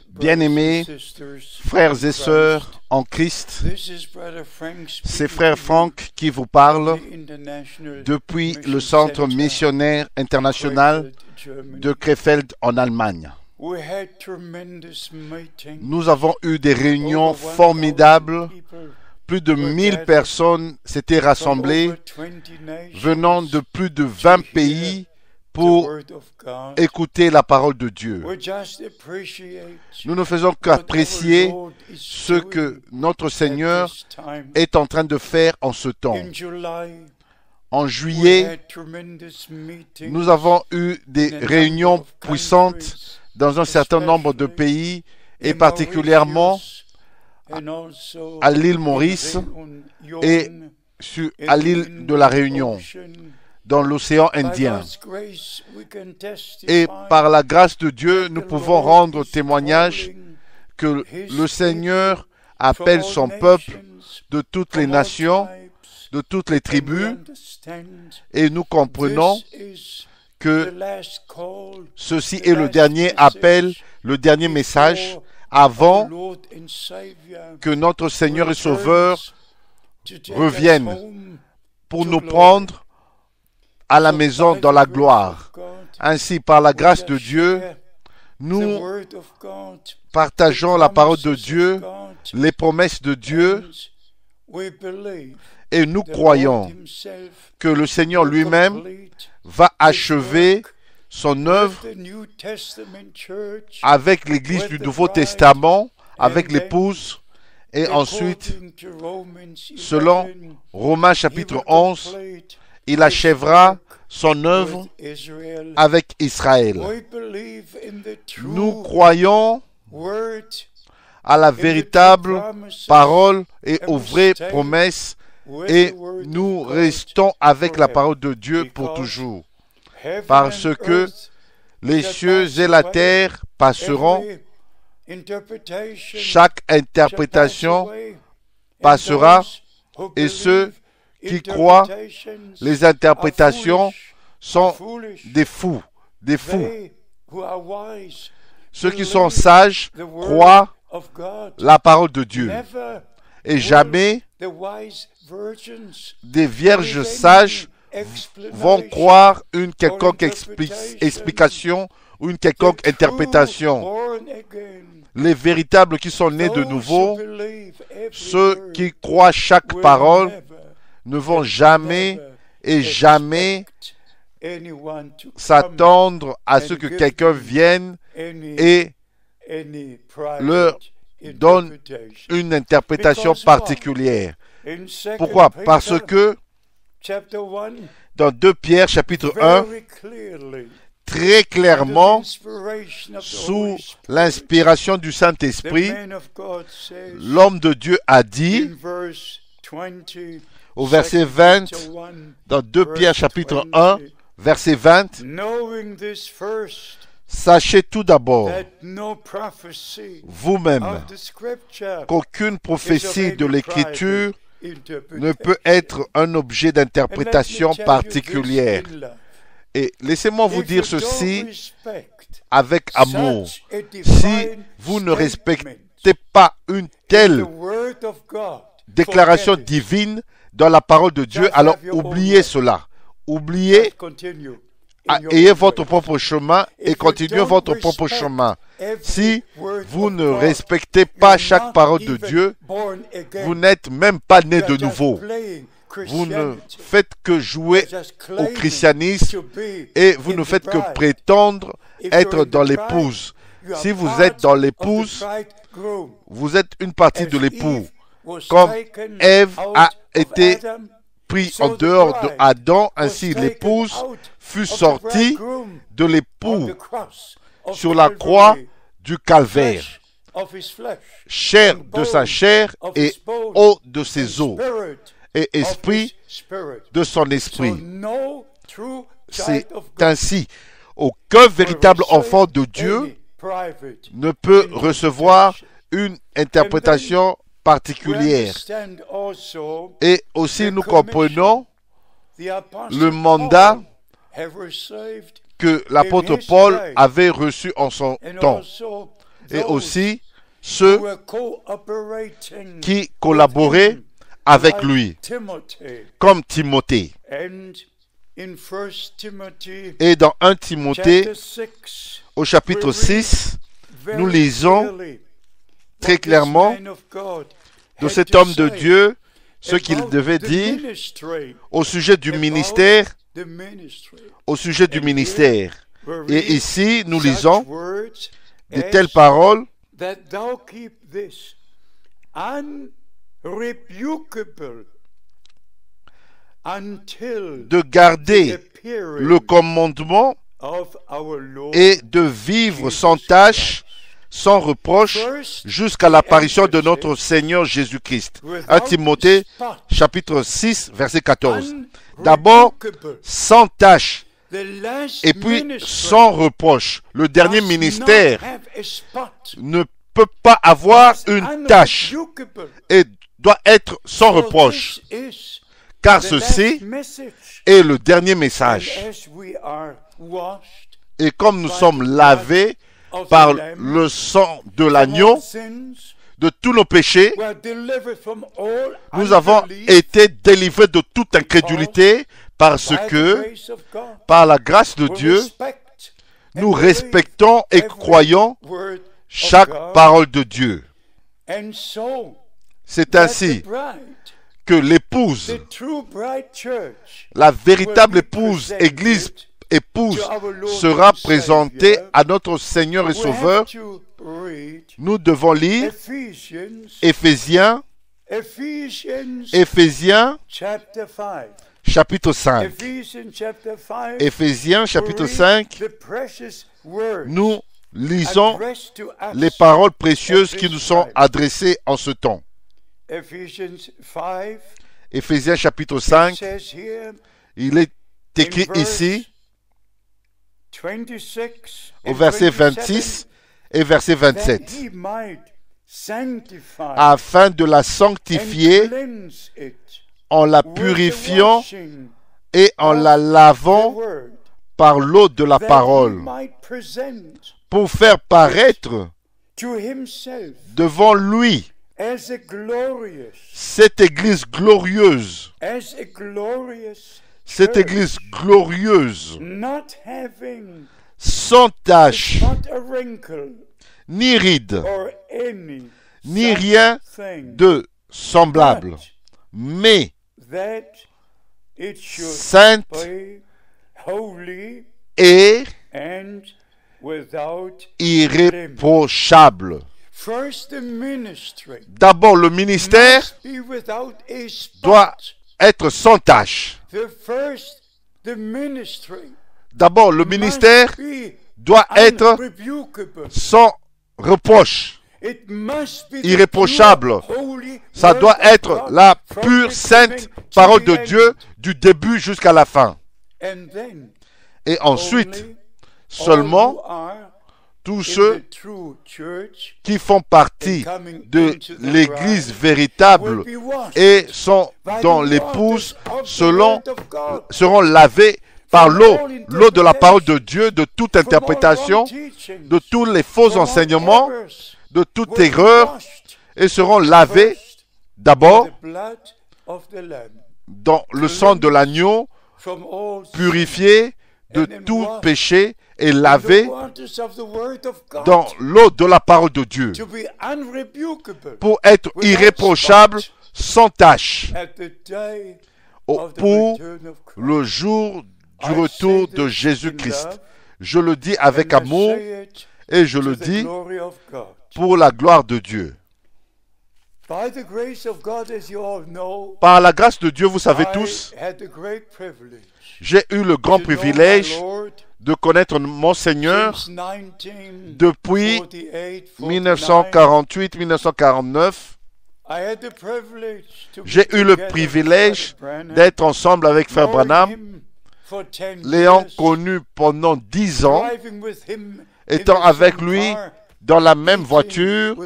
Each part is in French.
Bien-aimés, frères et sœurs en Christ, c'est frère Frank qui vous parle depuis le centre missionnaire international de Krefeld en Allemagne. Nous avons eu des réunions formidables. Plus de 1000 personnes s'étaient rassemblées venant de plus de 20 pays pour écouter la parole de Dieu. Nous ne faisons qu'apprécier ce que notre Seigneur est en train de faire en ce temps. En juillet, nous avons eu des réunions puissantes dans un certain nombre de pays et particulièrement à l'île Maurice et à l'île de la Réunion, dans l'océan Indien. Et par la grâce de Dieu, nous pouvons rendre témoignage que le Seigneur appelle son peuple de toutes les nations, de toutes les tribus, et nous comprenons que ceci est le dernier appel, le dernier message avant que notre Seigneur et Sauveur revienne pour nous prendre à la maison dans la gloire. Ainsi, par la grâce de Dieu, nous partageons la parole de Dieu, les promesses de Dieu, et nous croyons que le Seigneur lui-même va achever son œuvre avec l'Église du Nouveau Testament, avec l'épouse, et ensuite, selon Romains chapitre 11, il achèvera son œuvre avec Israël. Nous croyons à la véritable parole et aux vraies promesses et nous restons avec la parole de Dieu pour toujours. Parce que les cieux et la terre passeront, chaque interprétation passera et ceux qui croient, les interprétations sont des fous, des fous. Ceux qui sont sages croient la parole de Dieu. Et jamais des vierges sages vont croire une quelconque explication ou une quelconque interprétation. Les véritables qui sont nés de nouveau, ceux qui croient chaque parole, ne vont jamais et jamais s'attendre à ce que quelqu'un vienne et leur donne une interprétation particulière. Pourquoi? Parce que dans 2 Pierre chapitre 1, très clairement, sous l'inspiration du Saint-Esprit, l'homme de Dieu a dit, au verset 20, dans 2 Pierre chapitre 1, verset 20, sachez tout d'abord, vous-même, qu'aucune prophétie de l'Écriture ne peut être un objet d'interprétation particulière. Et laissez-moi vous dire ceci avec amour. Si vous ne respectez pas une telle déclaration divine dans la parole de Dieu, alors oubliez cela. Oubliez, ayez votre propre chemin et continuez votre propre chemin. Si vous ne respectez pas chaque parole de Dieu, vous n'êtes même pas né de nouveau. Vous ne faites que jouer au christianisme et vous ne faites que prétendre être dans l'épouse. Si vous êtes dans l'épouse, vous êtes une partie de l'époux. Comme Ève a été prise en dehors d'Adam, ainsi l'épouse fut sortie de l'époux sur la croix du calvaire. Chair de sa chair et eau de ses eaux. Et esprit de son esprit. C'est ainsi. Aucun véritable enfant de Dieu ne peut recevoir une interprétation particulière. Et aussi nous comprenons le mandat que l'apôtre Paul avait reçus en son temps. Et aussi ceux qui collaboraient avec lui, comme Timothée. Et dans 1 Timothée, au chapitre 6, nous lisons très clairement de cet homme de Dieu ce qu'il devait dire au sujet du ministère. Et ici, nous lisons de telles paroles de garder le commandement et de vivre sans tâche, sans reproche, jusqu'à l'apparition de notre Seigneur Jésus-Christ. 1 Timothée, chapitre 6, verset 14. D'abord, sans tâche, et puis sans reproche. Le dernier ministère ne peut pas avoir une tâche et doit être sans reproche. Car ceci est le dernier message. Et comme nous sommes lavés par le sang de l'agneau de tous nos péchés, nous avons été délivrés de toute incrédulité parce que, par la grâce de Dieu, nous respectons et croyons chaque parole de Dieu. C'est ainsi que l'épouse, la véritable épouse sera présentée à notre Seigneur et Sauveur. Nous devons lire Éphésiens chapitre 5. Éphésiens chapitre 5, nous lisons les paroles précieuses qui nous sont adressées en ce temps. Éphésiens chapitre 5, il est écrit ici, au verset 26 et verset 27, afin de la sanctifier en la purifiant et en la lavant par l'eau de la parole, pour faire paraître devant lui cette église glorieuse, sans tache, ni ride, ni rien de semblable, mais sainte et irréprochable. D'abord, le ministère doit être sans tache. D'abord, le ministère doit être sans reproche, irréprochable. Ça doit être la pure, sainte parole de Dieu du début jusqu'à la fin. Et ensuite, seulement, tous ceux qui font partie de l'Église véritable et sont dans l'épouse seront lavés par l'eau de la parole de Dieu, de toute interprétation, de tous les faux enseignements, de toute erreur, et seront lavés d'abord dans le sang de l'agneau, purifiés de tout péché et lavés dans l'eau de la parole de Dieu pour être irréprochable, sans tache, pour le jour du retour de Jésus-Christ. Je le dis avec amour et je le dis pour la gloire de Dieu. Par la grâce de Dieu, vous savez tous, j'ai eu le grand privilège de connaître mon Seigneur depuis 1948-1949. J'ai eu le privilège d'être ensemble avec Frère Branham, l'ayant connu pendant 10 ans, étant avec lui dans la même voiture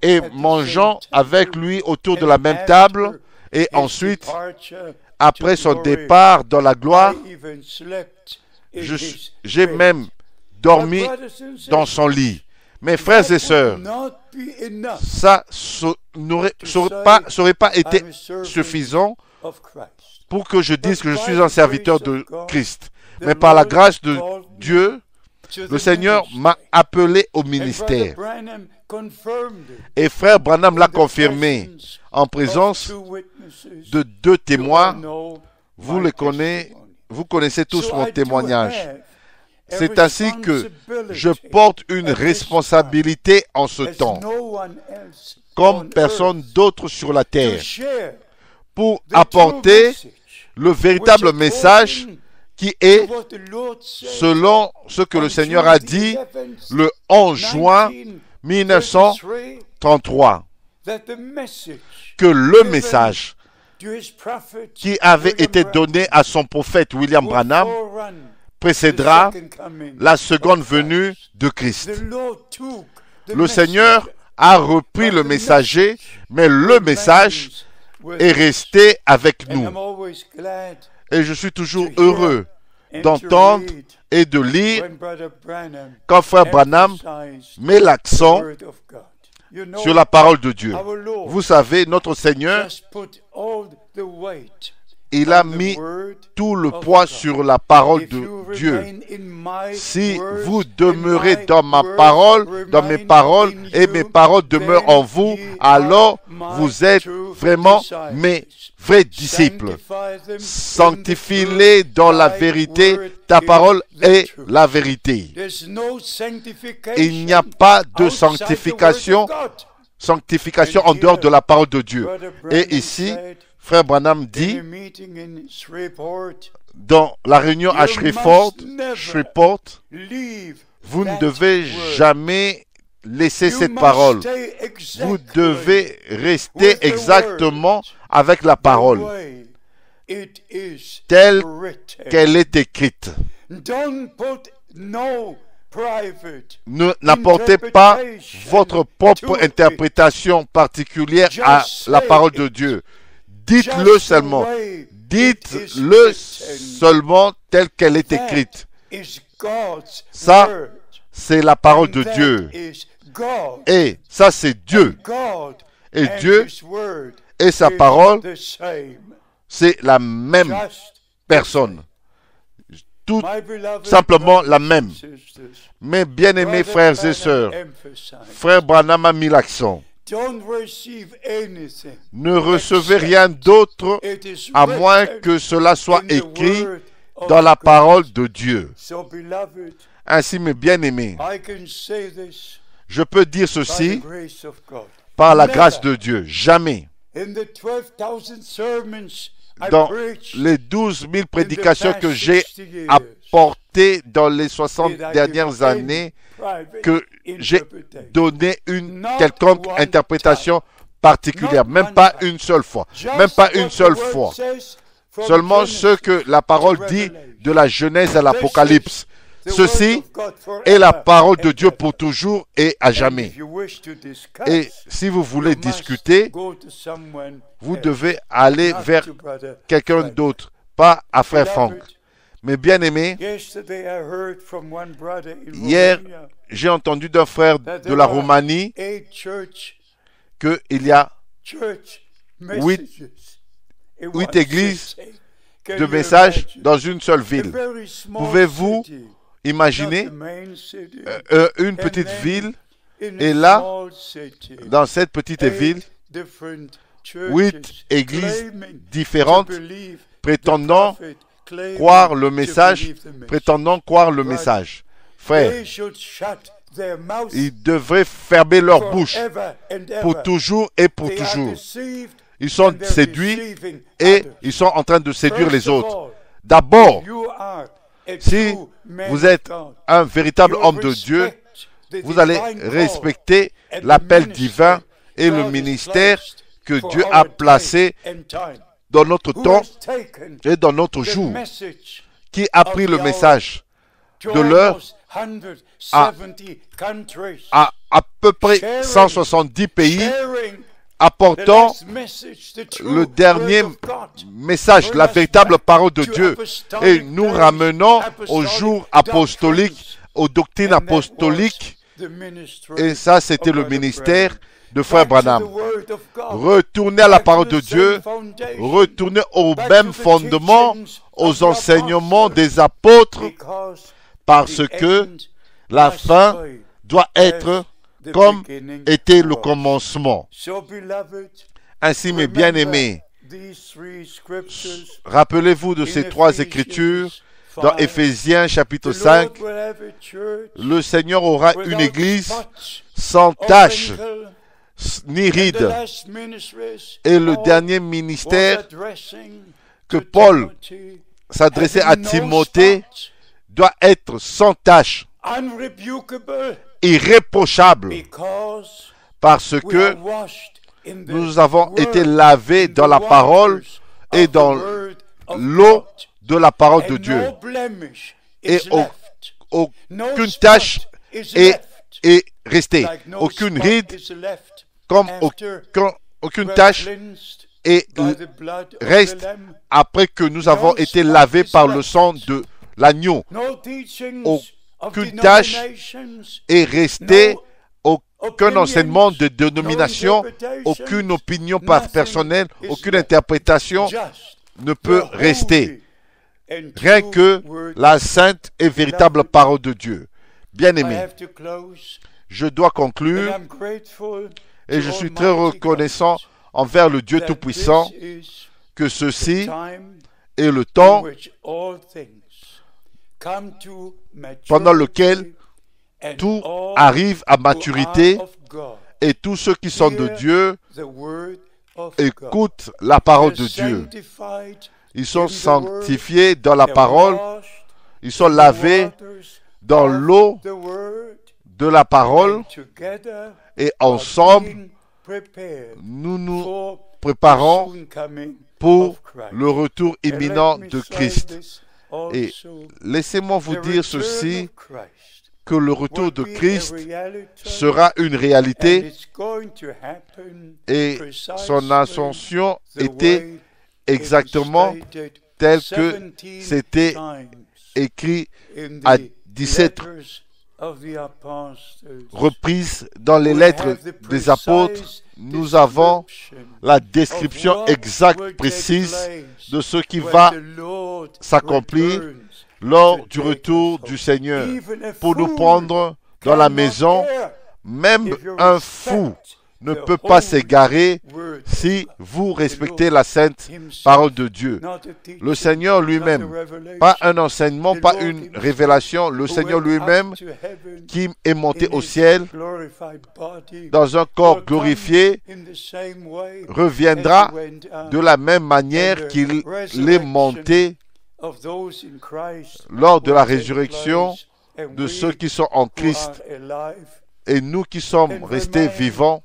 et mangeant avec lui autour de la même table, et ensuite, après son départ dans la gloire, J'ai même dormi dans son lit. Mes frères et sœurs, ça n'aurait pas été suffisant pour que je dise que je suis un serviteur de Christ. Mais par la grâce de Dieu, le Seigneur m'a appelé au ministère. Et frère Branham l'a confirmé en présence de 2 témoins. Vous connaissez tous mon témoignage. C'est ainsi que je porte une responsabilité en ce temps, comme personne d'autre sur la terre, pour apporter le véritable message qui est selon ce que le Seigneur a dit le 11 juin 1933, que le message qui avait été donné à son prophète William Branham précédera la seconde venue de Christ. Le Seigneur a repris le messager, mais le message est resté avec nous. Et je suis toujours heureux d'entendre et de lire quand frère Branham met l'accent sur la parole de Dieu. Vous savez, notre Seigneur, il a mis tout le poids sur la parole de Dieu. Si vous demeurez dans ma parole, dans mes paroles, et mes paroles demeurent en vous, alors vous êtes vraiment mes vrais disciples. Sanctifie-les dans la vérité, ta parole est la vérité. Il n'y a pas de sanctification en dehors de la parole de Dieu. Et ici, frère Branham dit, dans la réunion à Shreveport, vous ne devez jamais laisser cette parole. Vous devez rester exactement avec la parole, telle qu'elle est écrite. N'apportez pas votre propre interprétation particulière à la parole de Dieu. Dites-le seulement. Dites-le seulement telle qu'elle est écrite. Ça, c'est la parole de Dieu. Et ça, c'est Dieu. Et Dieu et sa parole, c'est la même personne. Tout simplement la même. Mes bien-aimés frères et sœurs, frère Branham a mis l'accent. Ne recevez rien d'autre à moins que cela soit écrit dans la parole de Dieu. Ainsi, mes bien-aimés, je peux dire ceci par la grâce de Dieu. Jamais, dans les 12 000 prédications que j'ai apportées dans les 60 dernières années, que j'ai donné une quelconque interprétation particulière, même pas une seule fois, même pas une seule fois. Seulement ce que la parole dit de la Genèse à l'Apocalypse. Ceci est la parole de Dieu pour toujours et à jamais. Et si vous voulez discuter, vous devez aller vers quelqu'un d'autre, pas à frère Franck. Mais bien aimé, hier, j'ai entendu d'un frère de la Roumanie qu'il y a 8 églises de messages dans une seule ville. Pouvez-vous imaginer une petite ville et là, dans cette petite ville, 8 églises différentes prétendant croire le message, Frère, ils devraient fermer leur bouche pour toujours et pour toujours. Ils sont séduits et ils sont en train de séduire les autres. D'abord, si vous êtes un véritable homme de Dieu, vous allez respecter l'appel divin et le ministère que Dieu a placé dans notre temps et dans notre jour. Qui a pris le message de l'heure à peu près 170 pays apportant le dernier message, la véritable parole de Dieu, et nous ramenons au jour apostolique, aux doctrines apostoliques, et ça c'était le ministère de Frère Branham. Retournez à la parole de Dieu, retournez au même fondement, aux enseignements des apôtres, parce que la fin doit être comme était le commencement. Ainsi, mes bien-aimés, rappelez-vous de ces trois écritures dans Éphésiens chapitre 5. Le Seigneur aura une église sans tache ni ride. Et le dernier ministère que Paul s'adressait à Timothée doit être sans tache, irréprochable, parce que nous avons été lavés dans la parole et dans l'eau de la parole de Dieu. Et aucune tache est restée, aucune ride, comme aucune tache et reste après que nous avons été lavés par le sang de l'agneau. Aucune tâche est restée, aucun enseignement de dénomination, aucune opinion personnelle, aucune interprétation ne peut rester. Rien que la sainte et véritable parole de Dieu. Bien-aimés, je dois conclure et je suis très reconnaissant envers le Dieu Tout-Puissant que ceci est le temps pendant lequel tout arrive à maturité et tous ceux qui sont de Dieu écoutent la parole de Dieu. Ils sont sanctifiés dans la parole, ils sont lavés dans l'eau de la parole et ensemble, nous nous préparons pour le retour imminent de Christ. Et laissez-moi vous dire ceci, que le retour de Christ sera une réalité et son ascension était exactement telle que c'était écrit à 17 reprises dans les lettres des apôtres. Nous avons la description exacte, précise de ce qui va s'accomplir lors du retour du Seigneur pour nous prendre dans la maison. Même un fou ne peut pas s'égarer si vous respectez la sainte parole de Dieu. Le Seigneur lui-même, pas un enseignement, pas une révélation, le Seigneur lui-même qui est monté au ciel dans un corps glorifié reviendra de la même manière qu'il est monté lors de la résurrection de ceux qui sont en Christ. Et nous qui sommes restés vivants,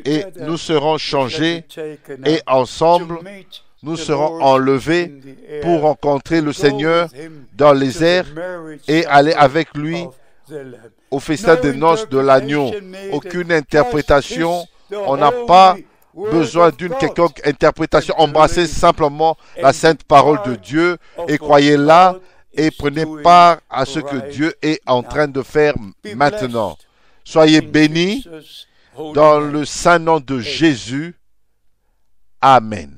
et nous serons changés et ensemble nous serons enlevés pour rencontrer le Seigneur dans les airs et aller avec lui au festin des noces de l'agneau. Aucune interprétation, on n'a pas besoin d'une quelconque interprétation. Embrassez simplement la sainte parole de Dieu et croyez-la et prenez part à ce que Dieu est en train de faire maintenant. Soyez bénis dans le saint nom de Jésus. Amen.